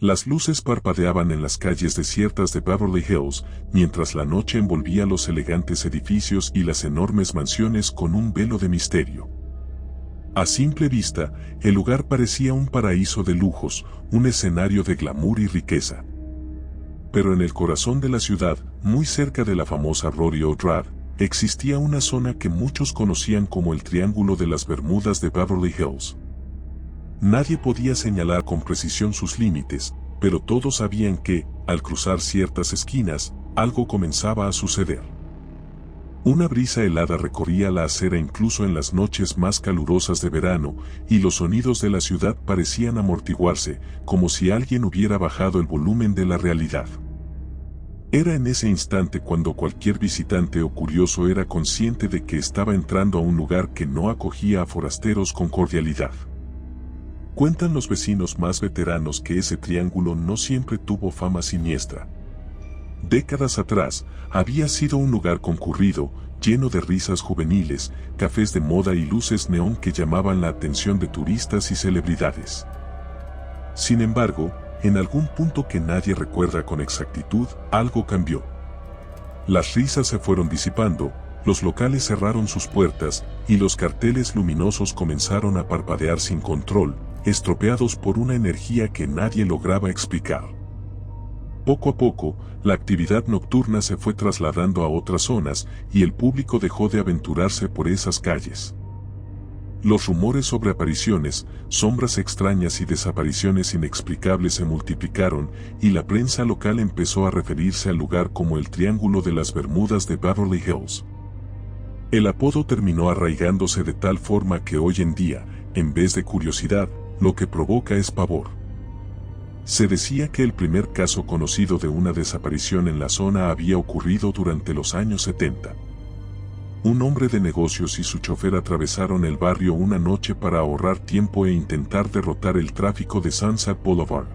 Las luces parpadeaban en las calles desiertas de Beverly Hills, mientras la noche envolvía los elegantes edificios y las enormes mansiones con un velo de misterio. A simple vista, el lugar parecía un paraíso de lujos, un escenario de glamour y riqueza. Pero en el corazón de la ciudad, muy cerca de la famosa Rodeo Drive, existía una zona que muchos conocían como el Triángulo de las Bermudas de Beverly Hills. Nadie podía señalar con precisión sus límites, pero todos sabían que, al cruzar ciertas esquinas, algo comenzaba a suceder. Una brisa helada recorría la acera incluso en las noches más calurosas de verano, y los sonidos de la ciudad parecían amortiguarse, como si alguien hubiera bajado el volumen de la realidad. Era en ese instante cuando cualquier visitante o curioso era consciente de que estaba entrando a un lugar que no acogía a forasteros con cordialidad. Cuentan los vecinos más veteranos que ese triángulo no siempre tuvo fama siniestra. Décadas atrás, había sido un lugar concurrido, lleno de risas juveniles, cafés de moda y luces neón que llamaban la atención de turistas y celebridades. Sin embargo, en algún punto que nadie recuerda con exactitud, algo cambió. Las risas se fueron disipando, los locales cerraron sus puertas, y los carteles luminosos comenzaron a parpadear sin control, estropeados por una energía que nadie lograba explicar. Poco a poco, la actividad nocturna se fue trasladando a otras zonas, y el público dejó de aventurarse por esas calles. Los rumores sobre apariciones, sombras extrañas y desapariciones inexplicables se multiplicaron, y la prensa local empezó a referirse al lugar como el Triángulo de las Bermudas de Beverly Hills. El apodo terminó arraigándose de tal forma que hoy en día, en vez de curiosidad, lo que provoca es pavor. Se decía que el primer caso conocido de una desaparición en la zona había ocurrido durante los años 70. Un hombre de negocios y su chofer atravesaron el barrio una noche para ahorrar tiempo e intentar derrotar el tráfico de Sunset Boulevard.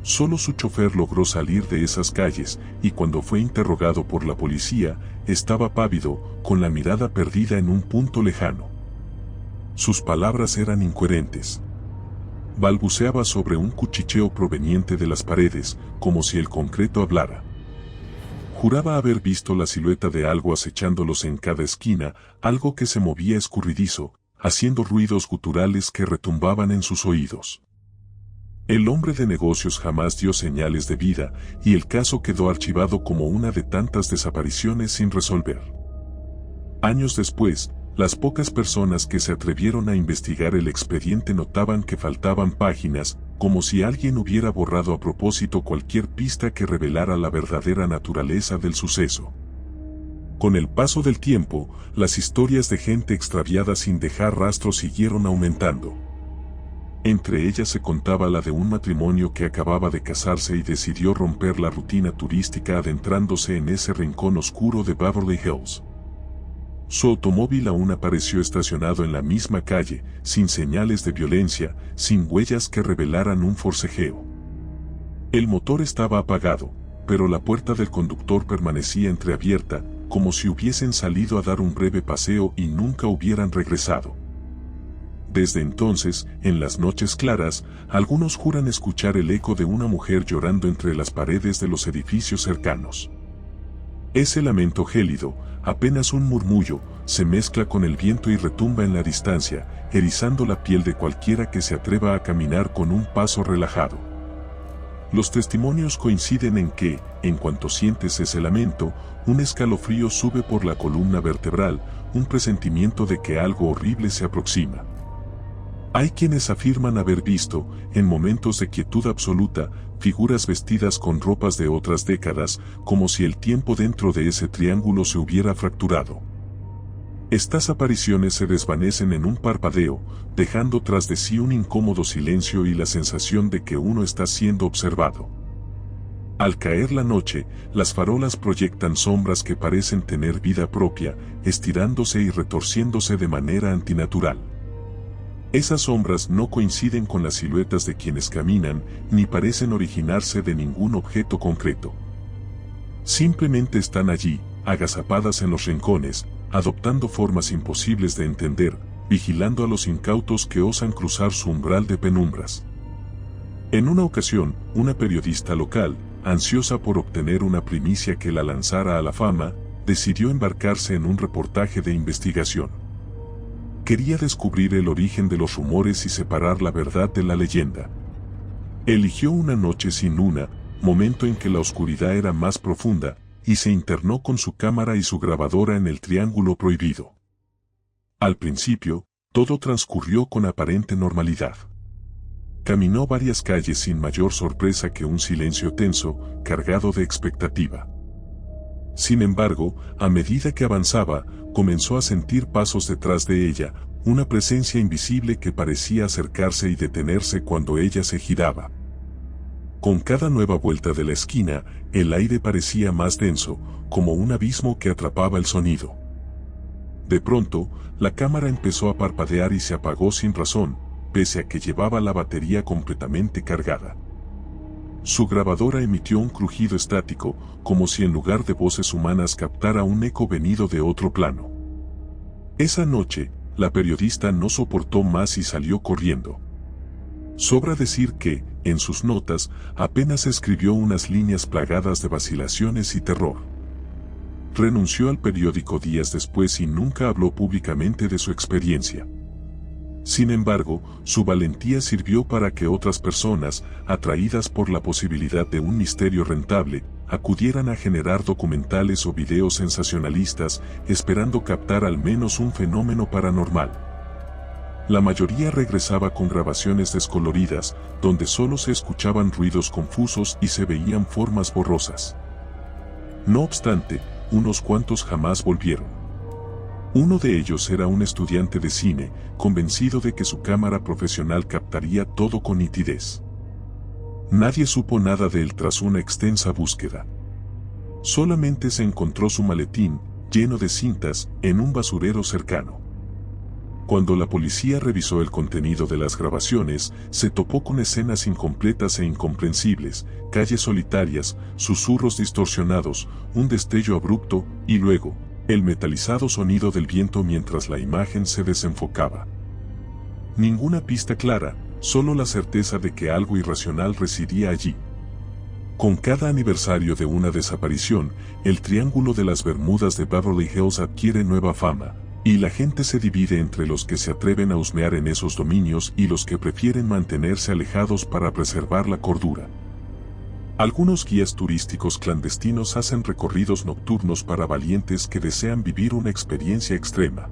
Solo su chofer logró salir de esas calles, y cuando fue interrogado por la policía, estaba pálido, con la mirada perdida en un punto lejano. Sus palabras eran incoherentes. Balbuceaba sobre un cuchicheo proveniente de las paredes, como si el concreto hablara. Juraba haber visto la silueta de algo acechándolos en cada esquina, algo que se movía escurridizo, haciendo ruidos guturales que retumbaban en sus oídos. El hombre de negocios jamás dio señales de vida, y el caso quedó archivado como una de tantas desapariciones sin resolver. Años después, las pocas personas que se atrevieron a investigar el expediente notaban que faltaban páginas, como si alguien hubiera borrado a propósito cualquier pista que revelara la verdadera naturaleza del suceso. Con el paso del tiempo, las historias de gente extraviada sin dejar rastro siguieron aumentando. Entre ellas se contaba la de un matrimonio que acababa de casarse y decidió romper la rutina turística adentrándose en ese rincón oscuro de Beverly Hills. Su automóvil aún apareció estacionado en la misma calle, sin señales de violencia, sin huellas que revelaran un forcejeo. El motor estaba apagado, pero la puerta del conductor permanecía entreabierta, como si hubiesen salido a dar un breve paseo y nunca hubieran regresado. Desde entonces, en las noches claras, algunos juran escuchar el eco de una mujer llorando entre las paredes de los edificios cercanos. Ese lamento gélido, apenas un murmullo, se mezcla con el viento y retumba en la distancia, erizando la piel de cualquiera que se atreva a caminar con un paso relajado. Los testimonios coinciden en que, en cuanto sientes ese lamento, un escalofrío sube por la columna vertebral, un presentimiento de que algo horrible se aproxima. Hay quienes afirman haber visto, en momentos de quietud absoluta, figuras vestidas con ropas de otras décadas, como si el tiempo dentro de ese triángulo se hubiera fracturado. Estas apariciones se desvanecen en un parpadeo, dejando tras de sí un incómodo silencio y la sensación de que uno está siendo observado. Al caer la noche, las farolas proyectan sombras que parecen tener vida propia, estirándose y retorciéndose de manera antinatural. Esas sombras no coinciden con las siluetas de quienes caminan, ni parecen originarse de ningún objeto concreto. Simplemente están allí, agazapadas en los rincones, adoptando formas imposibles de entender, vigilando a los incautos que osan cruzar su umbral de penumbras. En una ocasión, una periodista local, ansiosa por obtener una primicia que la lanzara a la fama, decidió embarcarse en un reportaje de investigación. Quería descubrir el origen de los rumores y separar la verdad de la leyenda. Eligió una noche sin luna, momento en que la oscuridad era más profunda, y se internó con su cámara y su grabadora en el Triángulo Prohibido. Al principio, todo transcurrió con aparente normalidad. Caminó varias calles sin mayor sorpresa que un silencio tenso, cargado de expectativa. Sin embargo, a medida que avanzaba, comenzó a sentir pasos detrás de ella, una presencia invisible que parecía acercarse y detenerse cuando ella se giraba. Con cada nueva vuelta de la esquina, el aire parecía más denso, como un abismo que atrapaba el sonido. De pronto, la cámara empezó a parpadear y se apagó sin razón, pese a que llevaba la batería completamente cargada. Su grabadora emitió un crujido estático, como si en lugar de voces humanas captara un eco venido de otro plano. Esa noche, la periodista no soportó más y salió corriendo. Sobra decir que, en sus notas, apenas escribió unas líneas plagadas de vacilaciones y terror. Renunció al periódico días después y nunca habló públicamente de su experiencia. Sin embargo, su valentía sirvió para que otras personas, atraídas por la posibilidad de un misterio rentable, acudieran a generar documentales o videos sensacionalistas, esperando captar al menos un fenómeno paranormal. La mayoría regresaba con grabaciones descoloridas, donde solo se escuchaban ruidos confusos y se veían formas borrosas. No obstante, unos cuantos jamás volvieron. Uno de ellos era un estudiante de cine, convencido de que su cámara profesional captaría todo con nitidez. Nadie supo nada de él tras una extensa búsqueda. Solamente se encontró su maletín, lleno de cintas, en un basurero cercano. Cuando la policía revisó el contenido de las grabaciones, se topó con escenas incompletas e incomprensibles, calles solitarias, susurros distorsionados, un destello abrupto, y luego, el metalizado sonido del viento mientras la imagen se desenfocaba. Ninguna pista clara, solo la certeza de que algo irracional residía allí. Con cada aniversario de una desaparición, el Triángulo de las Bermudas de Beverly Hills adquiere nueva fama, y la gente se divide entre los que se atreven a husmear en esos dominios y los que prefieren mantenerse alejados para preservar la cordura. Algunos guías turísticos clandestinos hacen recorridos nocturnos para valientes que desean vivir una experiencia extrema.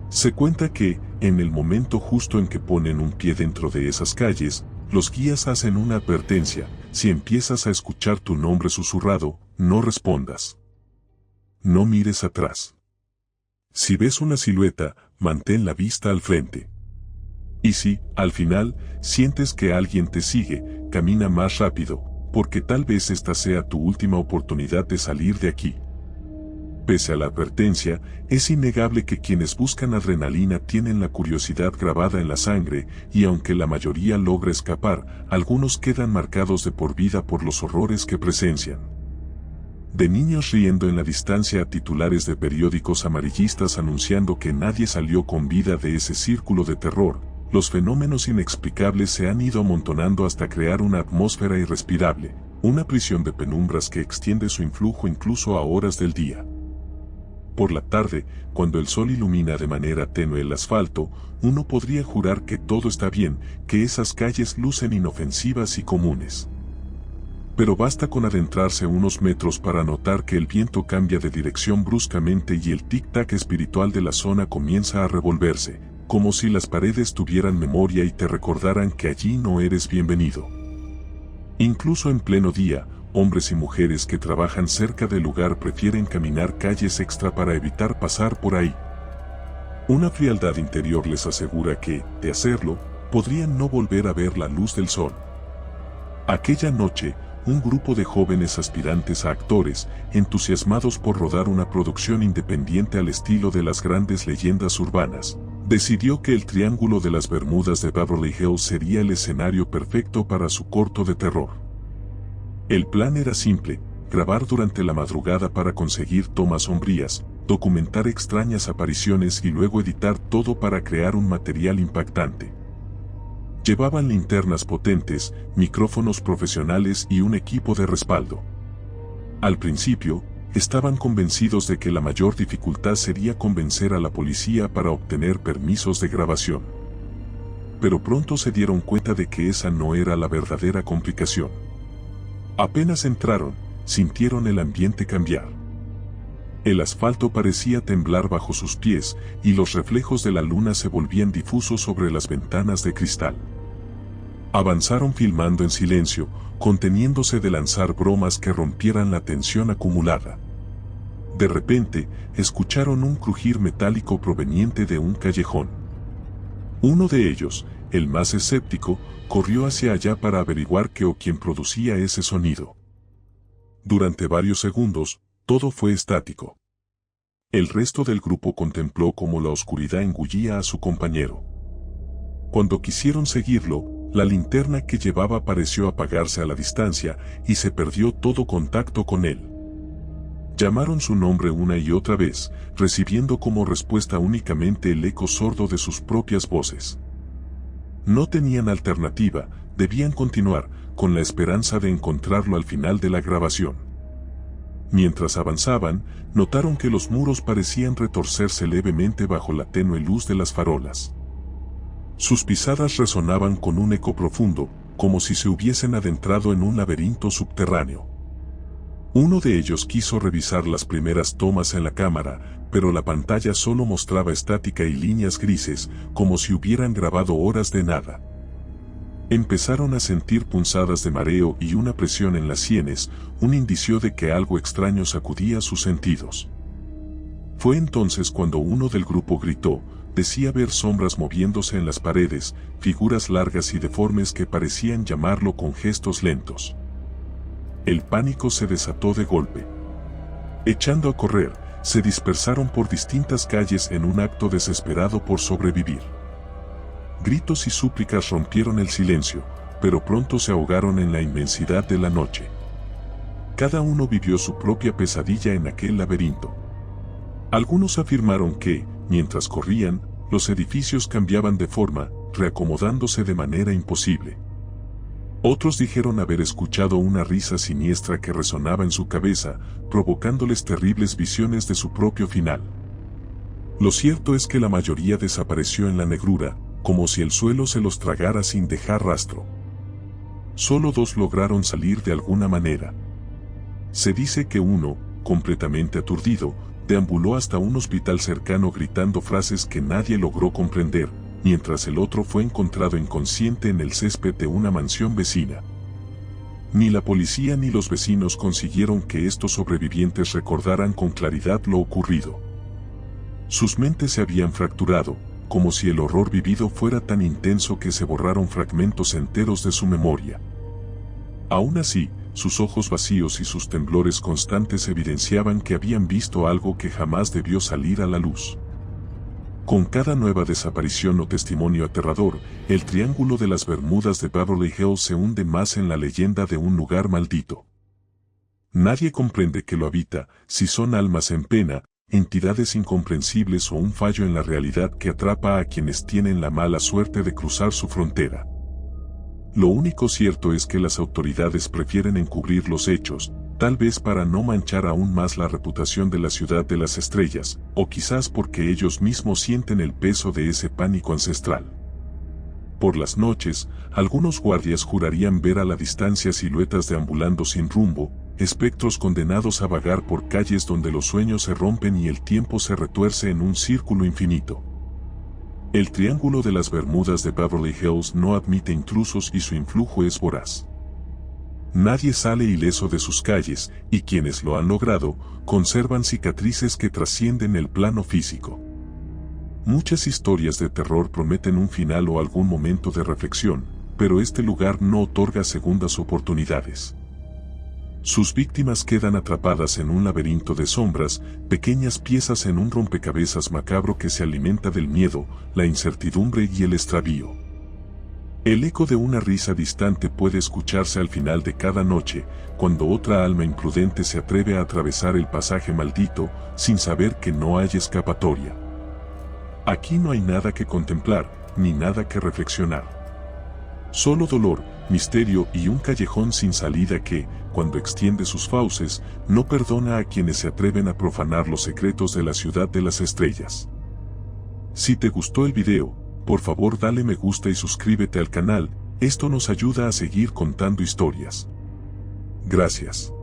Se cuenta que, en el momento justo en que ponen un pie dentro de esas calles, los guías hacen una advertencia: si empiezas a escuchar tu nombre susurrado, no respondas. No mires atrás. Si ves una silueta, mantén la vista al frente. Y si, al final, sientes que alguien te sigue, camina más rápido, porque tal vez esta sea tu última oportunidad de salir de aquí. Pese a la advertencia, es innegable que quienes buscan adrenalina tienen la curiosidad grabada en la sangre, y aunque la mayoría logra escapar, algunos quedan marcados de por vida por los horrores que presencian. De niños riendo en la distancia a titulares de periódicos amarillistas anunciando que nadie salió con vida de ese círculo de terror, los fenómenos inexplicables se han ido amontonando hasta crear una atmósfera irrespirable, una prisión de penumbras que extiende su influjo incluso a horas del día. Por la tarde, cuando el sol ilumina de manera tenue el asfalto, uno podría jurar que todo está bien, que esas calles lucen inofensivas y comunes. Pero basta con adentrarse unos metros para notar que el viento cambia de dirección bruscamente y el tic-tac espiritual de la zona comienza a revolverse, como si las paredes tuvieran memoria y te recordaran que allí no eres bienvenido. Incluso en pleno día, hombres y mujeres que trabajan cerca del lugar prefieren caminar calles extra para evitar pasar por ahí. Una frialdad interior les asegura que, de hacerlo, podrían no volver a ver la luz del sol. Aquella noche, un grupo de jóvenes aspirantes a actores, entusiasmados por rodar una producción independiente al estilo de las grandes leyendas urbanas, decidió que el Triángulo de las Bermudas de Beverly Hills sería el escenario perfecto para su corto de terror. El plan era simple: grabar durante la madrugada para conseguir tomas sombrías, documentar extrañas apariciones y luego editar todo para crear un material impactante. Llevaban linternas potentes, micrófonos profesionales y un equipo de respaldo. Al principio, estaban convencidos de que la mayor dificultad sería convencer a la policía para obtener permisos de grabación. Pero pronto se dieron cuenta de que esa no era la verdadera complicación. Apenas entraron, sintieron el ambiente cambiar. El asfalto parecía temblar bajo sus pies y los reflejos de la luna se volvían difusos sobre las ventanas de cristal. Avanzaron filmando en silencio, conteniéndose de lanzar bromas que rompieran la tensión acumulada. De repente, escucharon un crujir metálico proveniente de un callejón. Uno de ellos, el más escéptico, corrió hacia allá para averiguar qué o quién producía ese sonido. Durante varios segundos, todo fue estático. El resto del grupo contempló cómo la oscuridad engullía a su compañero. Cuando quisieron seguirlo, la linterna que llevaba pareció apagarse a la distancia y se perdió todo contacto con él. Llamaron su nombre una y otra vez, recibiendo como respuesta únicamente el eco sordo de sus propias voces. No tenían alternativa, debían continuar, con la esperanza de encontrarlo al final de la grabación. Mientras avanzaban, notaron que los muros parecían retorcerse levemente bajo la tenue luz de las farolas. Sus pisadas resonaban con un eco profundo, como si se hubiesen adentrado en un laberinto subterráneo. Uno de ellos quiso revisar las primeras tomas en la cámara, pero la pantalla solo mostraba estática y líneas grises, como si hubieran grabado horas de nada. Empezaron a sentir punzadas de mareo y una presión en las sienes, un indicio de que algo extraño sacudía sus sentidos. Fue entonces cuando uno del grupo gritó. Decía ver sombras moviéndose en las paredes, figuras largas y deformes que parecían llamarlo con gestos lentos. El pánico se desató de golpe. Echando a correr, se dispersaron por distintas calles en un acto desesperado por sobrevivir. Gritos y súplicas rompieron el silencio, pero pronto se ahogaron en la inmensidad de la noche. Cada uno vivió su propia pesadilla en aquel laberinto. Algunos afirmaron que, mientras corrían, los edificios cambiaban de forma, reacomodándose de manera imposible. Otros dijeron haber escuchado una risa siniestra que resonaba en su cabeza, provocándoles terribles visiones de su propio final. Lo cierto es que la mayoría desapareció en la negrura, como si el suelo se los tragara sin dejar rastro. Solo 2 lograron salir de alguna manera. Se dice que uno, completamente aturdido, deambuló hasta un hospital cercano gritando frases que nadie logró comprender, mientras el otro fue encontrado inconsciente en el césped de una mansión vecina. Ni la policía ni los vecinos consiguieron que estos sobrevivientes recordaran con claridad lo ocurrido. Sus mentes se habían fracturado, como si el horror vivido fuera tan intenso que se borraron fragmentos enteros de su memoria. Aún así, sus ojos vacíos y sus temblores constantes evidenciaban que habían visto algo que jamás debió salir a la luz. Con cada nueva desaparición o testimonio aterrador, el Triángulo de las Bermudas de Beverly Hills se hunde más en la leyenda de un lugar maldito. Nadie comprende que lo habita, si son almas en pena, entidades incomprensibles o un fallo en la realidad que atrapa a quienes tienen la mala suerte de cruzar su frontera. Lo único cierto es que las autoridades prefieren encubrir los hechos, tal vez para no manchar aún más la reputación de la ciudad de las estrellas, o quizás porque ellos mismos sienten el peso de ese pánico ancestral. Por las noches, algunos guardias jurarían ver a la distancia siluetas deambulando sin rumbo, espectros condenados a vagar por calles donde los sueños se rompen y el tiempo se retuerce en un círculo infinito. El Triángulo de las Bermudas de Beverly Hills no admite intrusos y su influjo es voraz. Nadie sale ileso de sus calles, y quienes lo han logrado, conservan cicatrices que trascienden el plano físico. Muchas historias de terror prometen un final o algún momento de reflexión, pero este lugar no otorga segundas oportunidades. Sus víctimas quedan atrapadas en un laberinto de sombras, pequeñas piezas en un rompecabezas macabro que se alimenta del miedo, la incertidumbre y el extravío. El eco de una risa distante puede escucharse al final de cada noche, cuando otra alma imprudente se atreve a atravesar el pasaje maldito, sin saber que no hay escapatoria. Aquí no hay nada que contemplar, ni nada que reflexionar. Solo dolor, misterio y un callejón sin salida que, cuando extiende sus fauces, no perdona a quienes se atreven a profanar los secretos de la ciudad de las estrellas. Si te gustó el video, por favor dale me gusta y suscríbete al canal, esto nos ayuda a seguir contando historias. Gracias.